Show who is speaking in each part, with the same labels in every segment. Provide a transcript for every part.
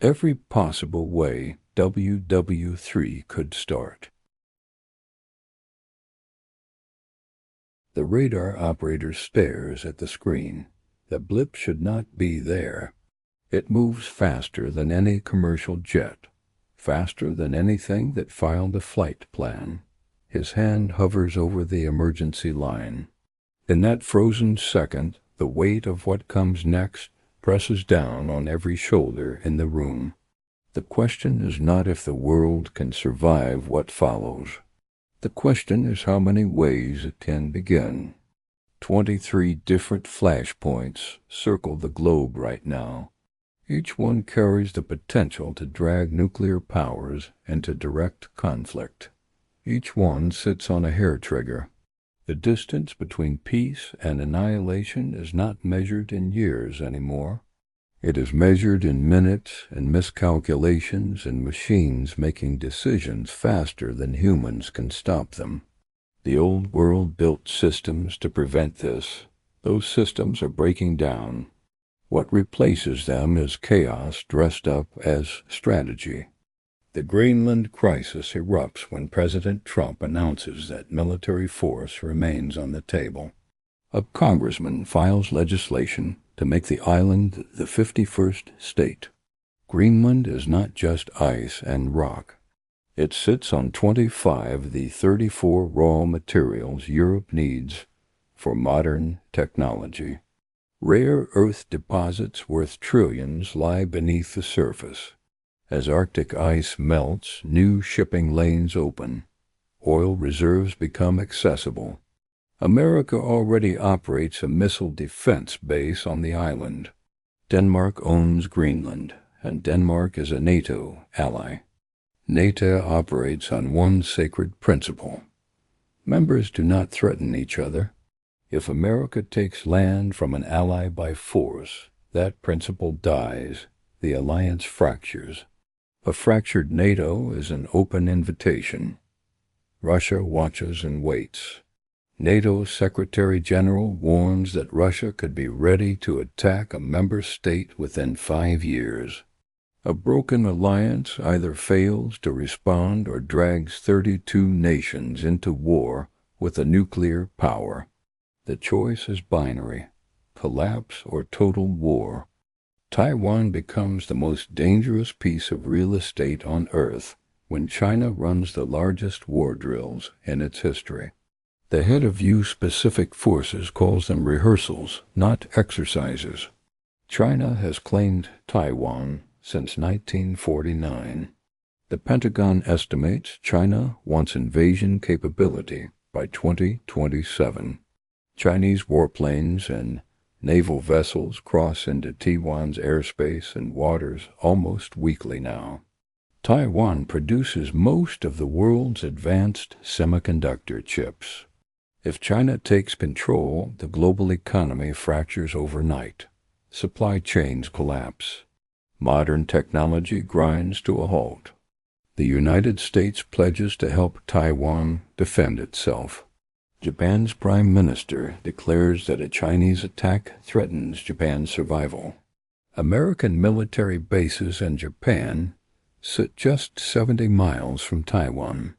Speaker 1: every possible way WW3 could start. The radar operator stares at the screen. The blip should not be there. It moves faster than any commercial jet, faster than anything that filed a flight plan. His hand hovers over the emergency line. In that frozen second, the weight of what comes next presses down on every shoulder in the room. The question is not if the world can survive what follows. The question is how many ways it can begin. 23 different flashpoints circle the globe right now. Each one carries the potential to drag nuclear powers into direct conflict. Each one sits on a hair trigger. The distance between peace and annihilation is not measured in years anymore. It is measured in minutes and miscalculations and machines making decisions faster than humans can stop them. The old world built systems to prevent this. Those systems are breaking down. What replaces them is chaos dressed up as strategy. The Greenland crisis erupts when President Trump announces that military force remains on the table. A congressman files legislation to make the island the 51st state. Greenland is not just ice and rock. It sits on 25 of the 34 raw materials Europe needs for modern technology. Rare earth deposits worth trillions lie beneath the surface. As Arctic ice melts, new shipping lanes open. Oil reserves become accessible. America already operates a missile defense base on the island. Denmark owns Greenland, and Denmark is a NATO ally. NATO operates on one sacred principle. Members do not threaten each other. If America takes land from an ally by force, that principle dies. The alliance fractures. A fractured NATO is an open invitation. Russia watches and waits. NATO's Secretary General warns that Russia could be ready to attack a member state within 5 years. A broken alliance either fails to respond or drags 32 nations into war with a nuclear power. The choice is binary: collapse or total war. Taiwan becomes the most dangerous piece of real estate on Earth when China runs the largest war drills in its history. The head of U.S. Forces calls them rehearsals, not exercises. China has claimed Taiwan since 1949. The Pentagon estimates China wants invasion capability by 2027. Chinese warplanes and naval vessels cross into Taiwan's airspace and waters almost weekly now. Taiwan produces most of the world's advanced semiconductor chips. If China takes control, the global economy fractures overnight. Supply chains collapse. Modern technology grinds to a halt. The United States pledges to help Taiwan defend itself. Japan's Prime Minister declares that a Chinese attack threatens Japan's survival. American military bases in Japan sit just 70 miles from Taiwan.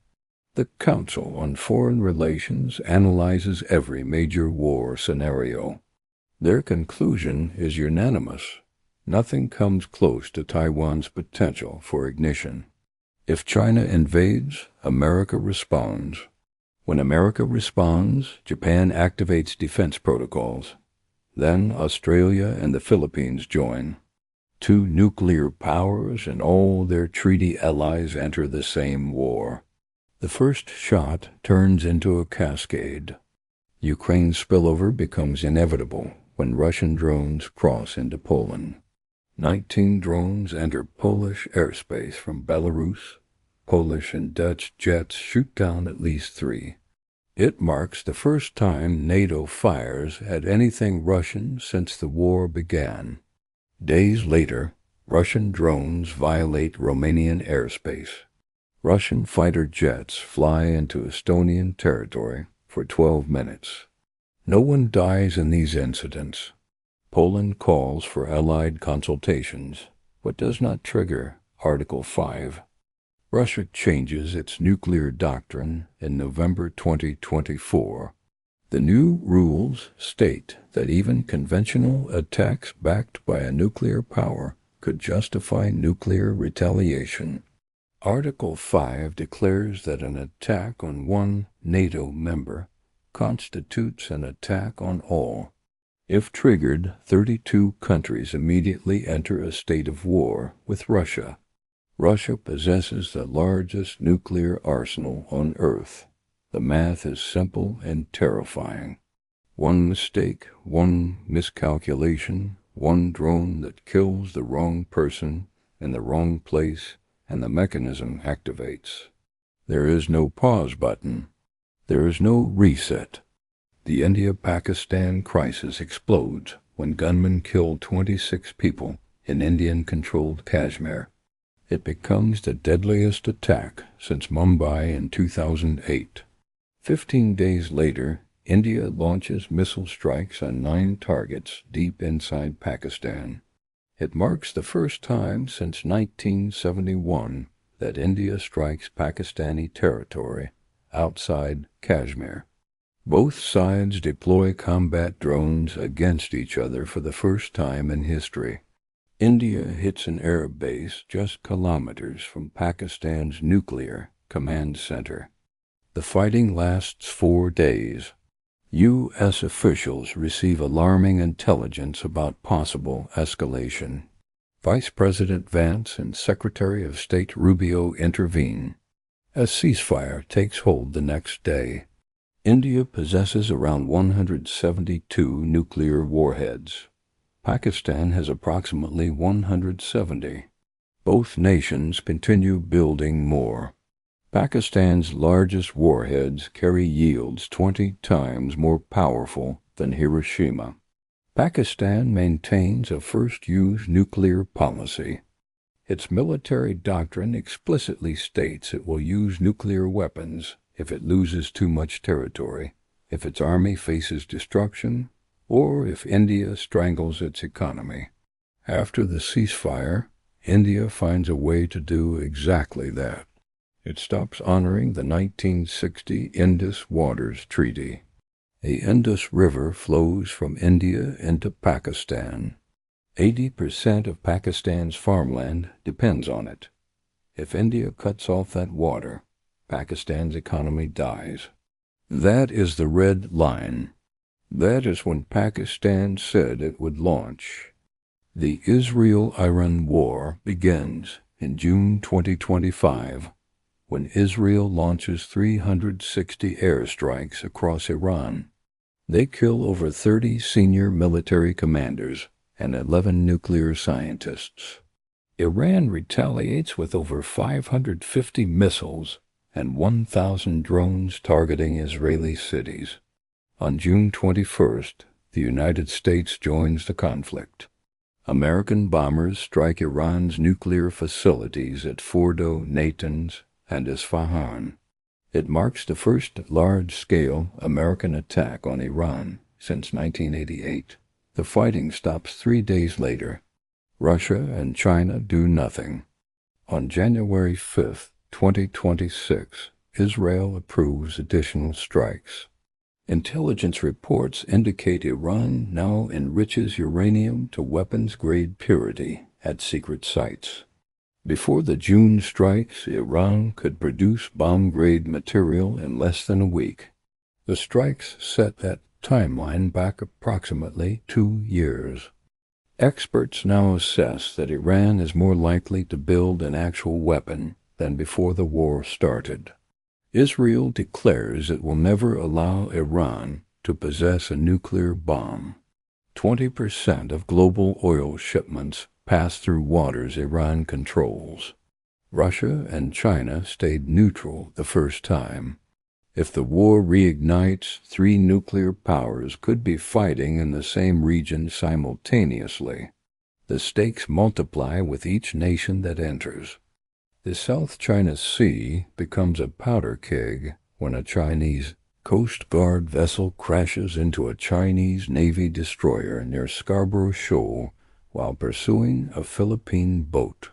Speaker 1: The Council on Foreign Relations analyzes every major war scenario. Their conclusion is unanimous. Nothing comes close to Taiwan's potential for ignition. If China invades, America responds. When America responds, Japan activates defense protocols. Then Australia and the Philippines join. 2 nuclear powers and all their treaty allies enter the same war. The first shot turns into a cascade. Ukraine's spillover becomes inevitable when Russian drones cross into Poland. 19 drones enter Polish airspace from Belarus. Polish and Dutch jets shoot down at least 3. It marks the first time NATO fires at anything Russian since the war began. Days later, Russian drones violate Romanian airspace. Russian fighter jets fly into Estonian territory for 12 minutes. No one dies in these incidents. Poland calls for Allied consultations. What does not trigger Article 5? Russia changes its nuclear doctrine in November 2024. The new rules state that even conventional attacks backed by a nuclear power could justify nuclear retaliation. Article 5 declares that an attack on one NATO member constitutes an attack on all. If triggered, 32 countries immediately enter a state of war with Russia. Russia possesses the largest nuclear arsenal on Earth. The math is simple and terrifying. One mistake, one miscalculation, one drone that kills the wrong person in the wrong place, and the mechanism activates. There is no pause button. There is no reset. The India-Pakistan crisis explodes when gunmen kill 26 people in Indian-controlled Kashmir. It becomes the deadliest attack since Mumbai in 2008. 15 days later, India launches missile strikes on 9 targets deep inside Pakistan. It marks the first time since 1971 that India strikes Pakistani territory outside Kashmir. Both sides deploy combat drones against each other for the first time in history. India hits an air base just kilometers from Pakistan's nuclear command center. The fighting lasts 4 days. U.S. officials receive alarming intelligence about possible escalation. Vice President Vance and Secretary of State Rubio intervene. A ceasefire takes hold the next day. India possesses around 172 nuclear warheads. Pakistan has approximately 170. Both nations continue building more. Pakistan's largest warheads carry yields 20 times more powerful than Hiroshima. Pakistan maintains a first-use nuclear policy. Its military doctrine explicitly states it will use nuclear weapons if it loses too much territory, if its army faces destruction, or if India strangles its economy. After the ceasefire, India finds a way to do exactly that. It stops honoring the 1960 Indus Waters Treaty. The Indus River flows from India into Pakistan. 80% of Pakistan's farmland depends on it. If India cuts off that water, Pakistan's economy dies. That is the red line. That is when Pakistan said it would launch. The Israel-Iran war begins in June 2025, when Israel launches 360 airstrikes across Iran. They kill over 30 senior military commanders and 11 nuclear scientists. Iran retaliates with over 550 missiles and 1,000 drones targeting Israeli cities. On June 21st, the United States joins the conflict. American bombers strike Iran's nuclear facilities at Fordo, Natanz, and Isfahan. It marks the first large-scale American attack on Iran since 1988. The fighting stops 3 days later. Russia and China do nothing. On January 5, 2026, Israel approves additional strikes. Intelligence reports indicate Iran now enriches uranium to weapons-grade purity at secret sites. Before the June strikes, Iran could produce bomb-grade material in less than a week. The strikes set that timeline back approximately 2 years. Experts now assess that Iran is more likely to build an actual weapon than before the war started. Israel declares it will never allow Iran to possess a nuclear bomb. 20% of global oil shipments pass through waters Iran controls. Russia and China stayed neutral the first time. If the war reignites, 3 nuclear powers could be fighting in the same region simultaneously. The stakes multiply with each nation that enters. The South China Sea becomes a powder keg when a Chinese Coast Guard vessel crashes into a Chinese Navy destroyer near Scarborough Shoal while pursuing a Philippine boat.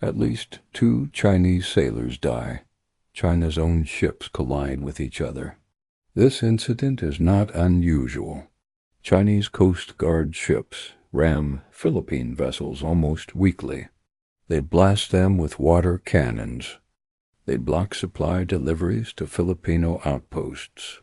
Speaker 1: At least 2 Chinese sailors die. China's own ships collide with each other. This incident is not unusual. Chinese Coast Guard ships ram Philippine vessels almost weekly. They blast them with water cannons. They block supply deliveries to Filipino outposts.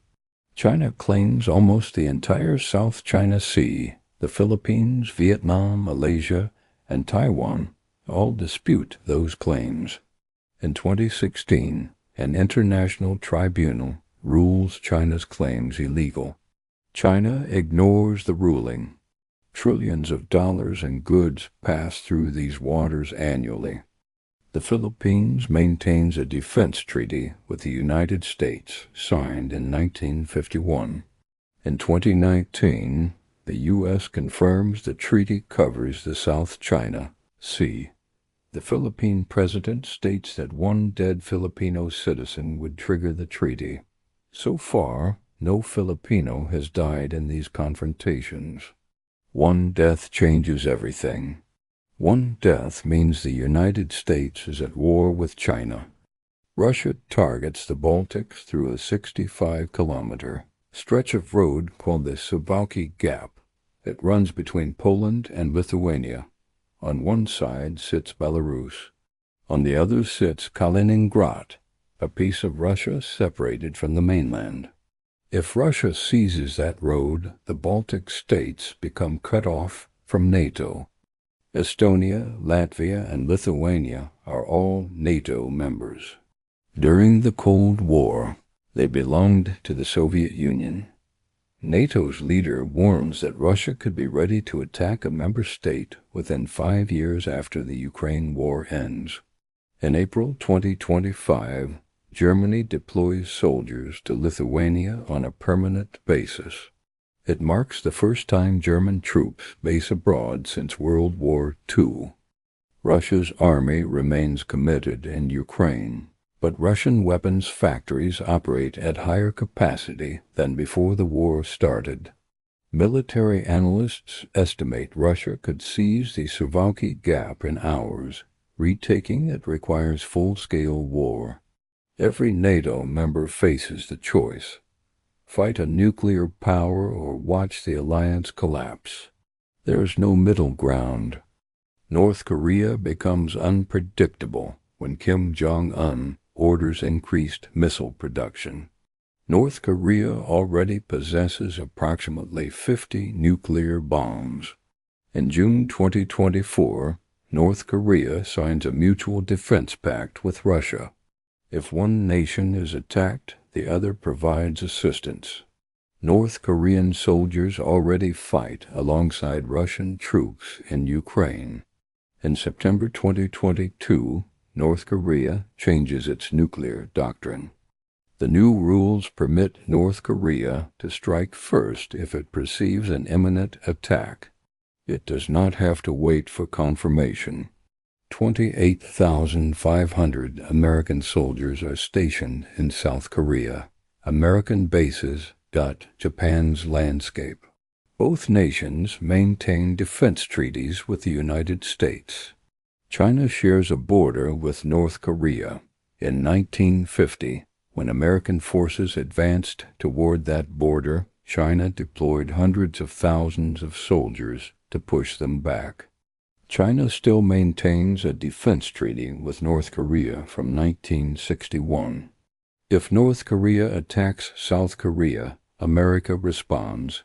Speaker 1: China claims almost the entire South China Sea. The Philippines, Vietnam, Malaysia, and Taiwan all dispute those claims. In 2016, an international tribunal rules China's claims illegal. China ignores the ruling. Trillions of dollars in goods pass through these waters annually. The Philippines maintains a defense treaty with the United States signed in 1951. In 2019, the U.S. confirms the treaty covers the South China Sea. The Philippine president states that 1 dead Filipino citizen would trigger the treaty. So far, no Filipino has died in these confrontations. 1 death changes everything. 1 death means the United States is at war with China. Russia targets the Baltic through a 65-kilometer stretch of road called the Suwałki Gap. It runs between Poland and Lithuania. On one side sits Belarus. On the other sits Kaliningrad, a piece of Russia separated from the mainland. If Russia seizes that road, the Baltic states become cut off from NATO. Estonia, Latvia, and Lithuania are all NATO members. During the Cold War, they belonged to the Soviet Union. NATO's leader warns that Russia could be ready to attack a member state within 5 years after the Ukraine war ends. In April 2025, Germany deploys soldiers to Lithuania on a permanent basis. It marks the first time German troops base abroad since World War II. Russia's army remains committed in Ukraine, but Russian weapons factories operate at higher capacity than before the war started. Military analysts estimate Russia could seize the Suwałki Gap in hours. Retaking it requires full-scale war. Every NATO member faces the choice: fight a nuclear power or watch the alliance collapse. There is no middle ground. North Korea becomes unpredictable when Kim Jong-un orders increased missile production. North Korea already possesses approximately 50 nuclear bombs. In June 2024, North Korea signs a mutual defense pact with Russia. If one nation is attacked, the other provides assistance. North Korean soldiers already fight alongside Russian troops in Ukraine. In September 2022, North Korea changes its nuclear doctrine. The new rules permit North Korea to strike first if it perceives an imminent attack. It does not have to wait for confirmation. 28,500 American soldiers are stationed in South Korea. American bases dot Japan's landscape. Both nations maintain defense treaties with the United States. China shares a border with North Korea. In 1950, when American forces advanced toward that border, China deployed hundreds of thousands of soldiers to push them back. China still maintains a defense treaty with North Korea from 1961. If North Korea attacks South Korea, America responds.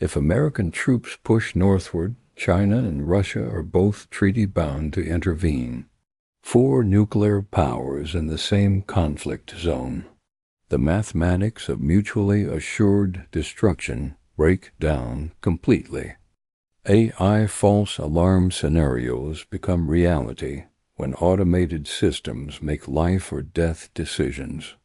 Speaker 1: If American troops push northward, China and Russia are both treaty-bound to intervene. 4 nuclear powers in the same conflict zone. The mathematics of mutually assured destruction break down completely. AI false alarm scenarios become reality when automated systems make life or death decisions.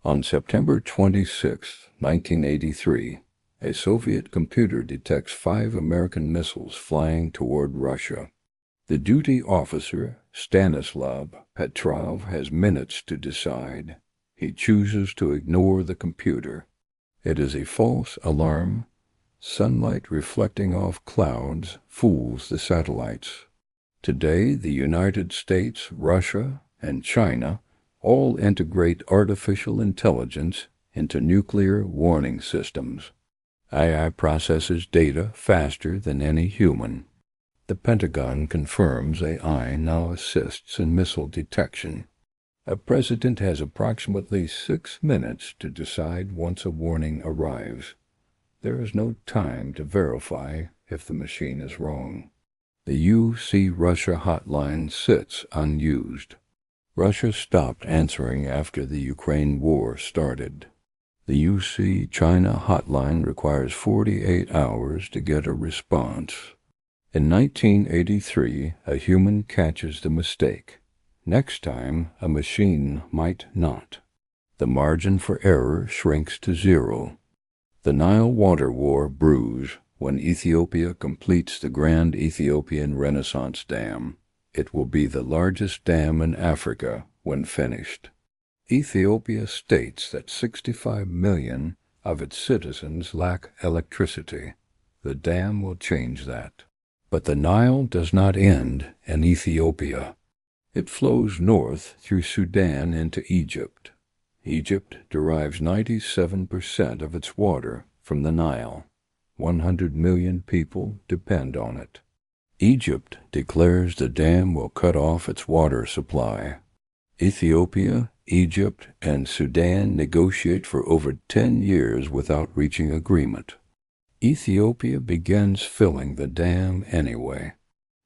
Speaker 1: On September 26, 1983, a Soviet computer detects 5 American missiles flying toward Russia. The duty officer, Stanislav Petrov, has minutes to decide. He chooses to ignore the computer. It is a false alarm. Sunlight reflecting off clouds fools the satellites. Today, the United States, Russia, and China all integrate artificial intelligence into nuclear warning systems. AI processes data faster than any human. The Pentagon confirms AI now assists in missile detection. A president has approximately 6 minutes to decide once a warning arrives. There is no time to verify if the machine is wrong. The UC Russia hotline sits unused. Russia stopped answering after the Ukraine war started. The UC China hotline requires 48 hours to get a response. In 1983, a human catches the mistake. Next time, a machine might not. The margin for error shrinks to zero. The Nile water war brews when Ethiopia completes the Grand Ethiopian Renaissance Dam. It will be the largest dam in Africa when finished. Ethiopia states that 65 million of its citizens lack electricity. The dam will change that. But the Nile does not end in Ethiopia. It flows north through Sudan into Egypt. Egypt derives 97% of its water from the Nile. 100 million people depend on it. Egypt declares the dam will cut off its water supply. Ethiopia, Egypt, and Sudan negotiate for over 10 years without reaching agreement. Ethiopia begins filling the dam anyway.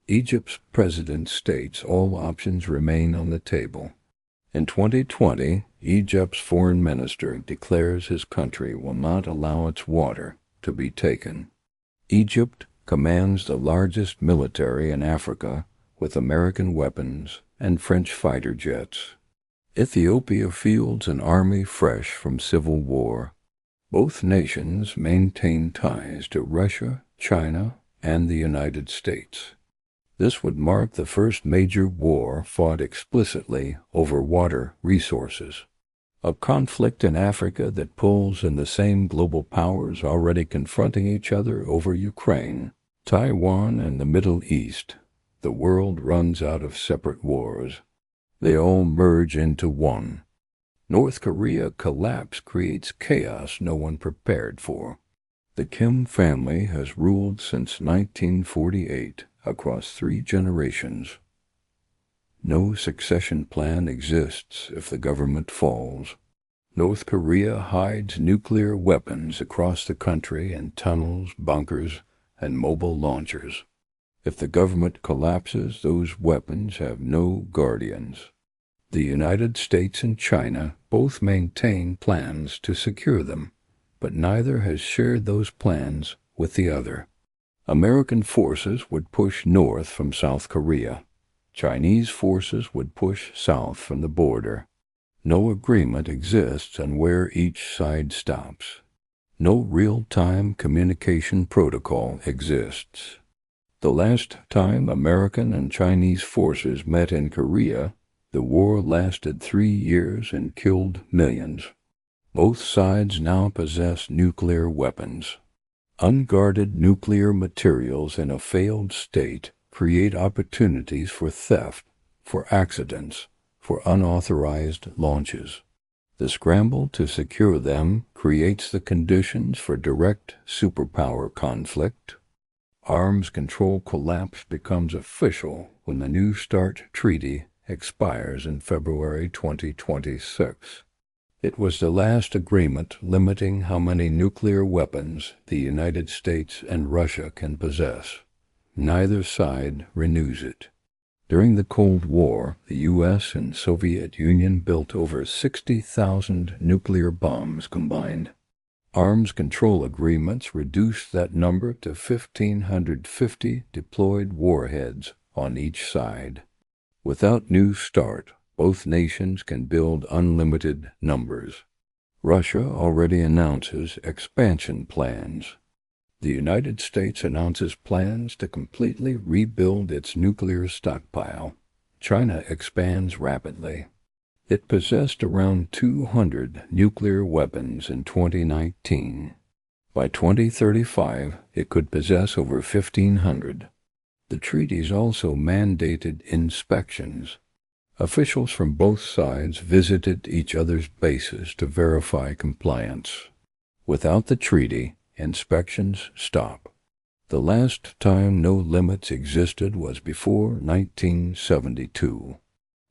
Speaker 1: Egypt's president states all options remain on the table. In 2020, Egypt's foreign minister declares his country will not allow its water to be taken. Egypt commands the largest military in Africa with American weapons and French fighter jets. Ethiopia fields an army fresh from civil war. Both nations maintain ties to Russia, China, and the United States. This would mark the first major war fought explicitly over water resources. A conflict in Africa that pulls in the same global powers already confronting each other over Ukraine, Taiwan, and the Middle East. The world runs out of separate wars. They all merge into one. North Korea collapse creates chaos no one prepared for. The Kim family has ruled since 1948 across 3 generations. No succession plan exists if the government falls. North Korea hides nuclear weapons across the country in tunnels, bunkers, and mobile launchers. If the government collapses, those weapons have no guardians. The United States and China both maintain plans to secure them, but neither has shared those plans with the other. American forces would push north from South Korea. Chinese forces would push south from the border. No agreement exists on where each side stops. No real-time communication protocol exists. The last time American and Chinese forces met in Korea, the war lasted 3 years and killed millions. Both sides now possess nuclear weapons. Unguarded nuclear materials in a failed state create opportunities for theft, for accidents, for unauthorized launches. The scramble to secure them creates the conditions for direct superpower conflict. Arms control collapse becomes official when the New START treaty expires in February 2026. It was the last agreement limiting how many nuclear weapons the United States and Russia can possess. Neither side renews it. During the Cold War, the U.S. and Soviet Union built over 60,000 nuclear bombs combined. Arms control agreements reduced that number to 1,550 deployed warheads on each side. Without New START, both nations can build unlimited numbers. Russia already announces expansion plans. The United States announces plans to completely rebuild its nuclear stockpile. China expands rapidly. It possessed around 200 nuclear weapons in 2019. By 2035, it could possess over 1,500. The treaties also mandated inspections. Officials from both sides visited each other's bases to verify compliance. Without the treaty, inspections stop. The last time no limits existed was before 1972.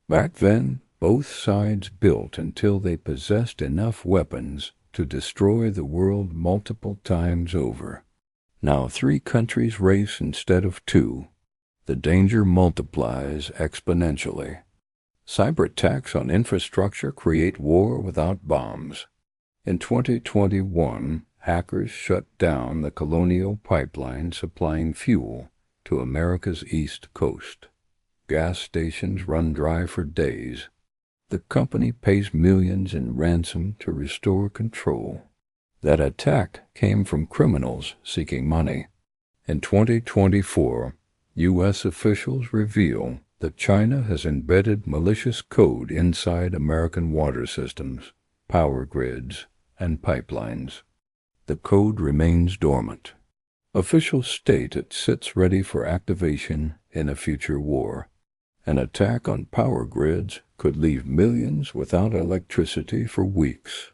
Speaker 1: Back then, both sides built until they possessed enough weapons to destroy the world multiple times over. Now 3 countries race instead of 2. The danger multiplies exponentially. Cyber attacks on infrastructure create war without bombs. In 2021, hackers shut down the Colonial Pipeline supplying fuel to America's East Coast. Gas stations run dry for days. The company pays millions in ransom to restore control. That attack came from criminals seeking money. In 2024, U.S. officials reveal that China has embedded malicious code inside American water systems, power grids, and pipelines. The code remains dormant. Officials state it sits ready for activation in a future war. An attack on power grids could leave millions without electricity for weeks.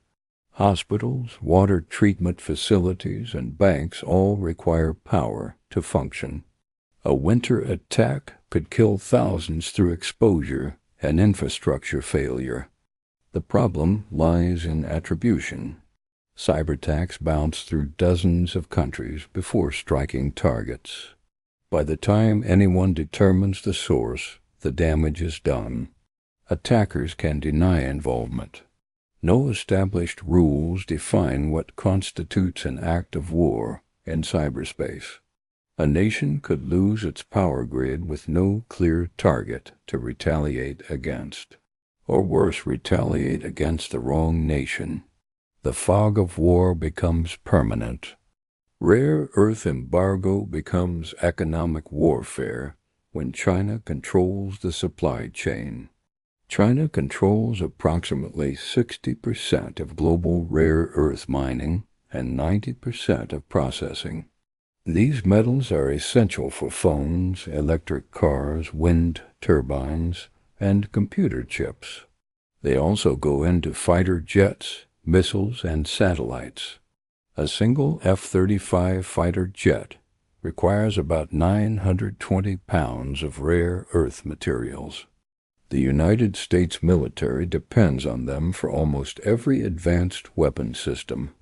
Speaker 1: Hospitals, water treatment facilities, and banks all require power to function. A winter attack could kill thousands through exposure and infrastructure failure. The problem lies in attribution. Cyber attacks bounce through dozens of countries before striking targets. By the time anyone determines the source, the damage is done. Attackers can deny involvement. No established rules define what constitutes an act of war in cyberspace. A nation could lose its power grid with no clear target to retaliate against. Or worse, retaliate against the wrong nation. The fog of war becomes permanent. Rare earth embargo becomes economic warfare when China controls the supply chain. China controls approximately 60% of global rare earth mining and 90% of processing. These metals are essential for phones, electric cars, wind turbines, and computer chips. They also go into fighter jets, missiles, and satellites. A single F-35 fighter jet requires about 920 pounds of rare earth materials. The United States military depends on them for almost every advanced weapon system.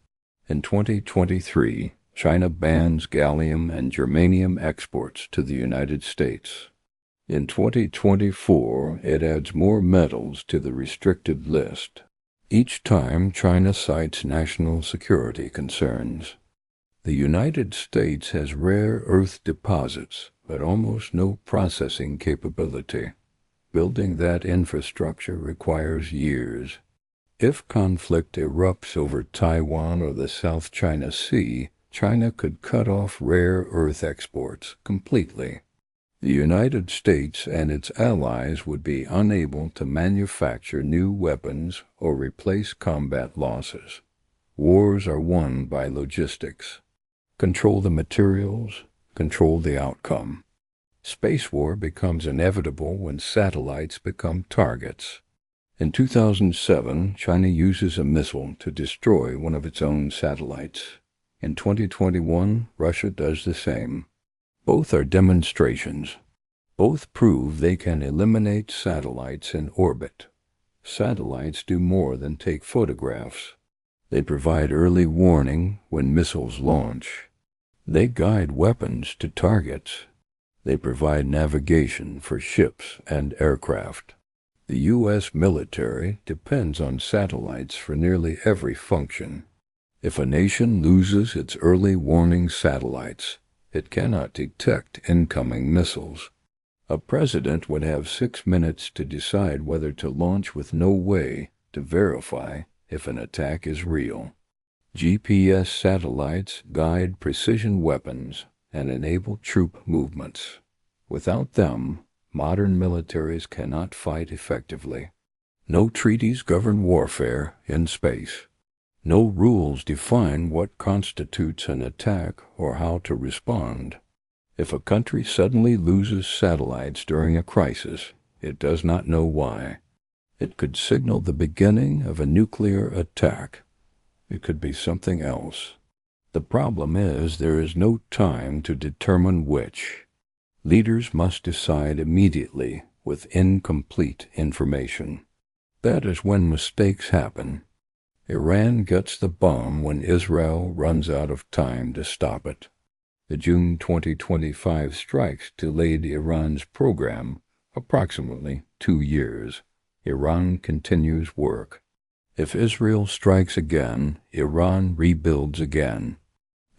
Speaker 1: In 2023, China bans gallium and germanium exports to the United States. In 2024, it adds more metals to the restricted list. Each time, China cites national security concerns. The United States has rare earth deposits, but almost no processing capability. Building that infrastructure requires years. If conflict erupts over Taiwan or the South China Sea, China could cut off rare earth exports completely. The United States and its allies would be unable to manufacture new weapons or replace combat losses. Wars are won by logistics. Control the materials, control the outcome. Space war becomes inevitable when satellites become targets. In 2007, China uses a missile to destroy one of its own satellites. In 2021, Russia does the same. Both are demonstrations. Both prove they can eliminate satellites in orbit. Satellites do more than take photographs. They provide early warning when missiles launch. They guide weapons to targets. They provide navigation for ships and aircraft. The U.S. military depends on satellites for nearly every function. If a nation loses its early warning satellites, it cannot detect incoming missiles. A president would have 6 minutes to decide whether to launch with no way to verify if an attack is real. GPS satellites guide precision weapons and enable troop movements. Without them, modern militaries cannot fight effectively. No treaties govern warfare in space. No rules define what constitutes an attack or how to respond. If a country suddenly loses satellites during a crisis, it does not know why. It could signal the beginning of a nuclear attack. It could be something else. The problem is there is no time to determine which. Leaders must decide immediately with incomplete information. That is when mistakes happen. Iran gets the bomb when Israel runs out of time to stop it. The June 2025 strikes delayed Iran's program approximately 2 years. Iran continues work. If Israel strikes again, Iran rebuilds again.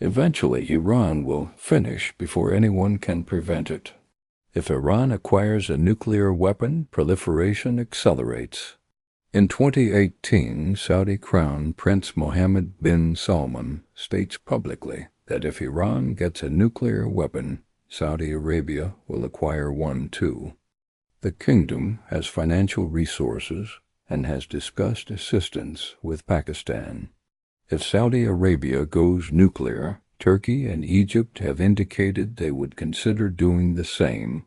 Speaker 1: Eventually, Iran will finish before anyone can prevent it. If Iran acquires a nuclear weapon, proliferation accelerates. In 2018, Saudi Crown Prince Mohammed bin Salman states publicly that if Iran gets a nuclear weapon, Saudi Arabia will acquire one too. The kingdom has financial resources and has discussed assistance with Pakistan. If Saudi Arabia goes nuclear, Turkey and Egypt have indicated they would consider doing the same.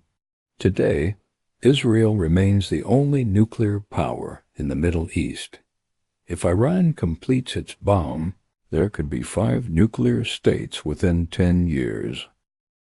Speaker 1: Today, Israel remains the only nuclear power in the Middle East. If Iran completes its bomb, there could be 5 nuclear states within 10 years.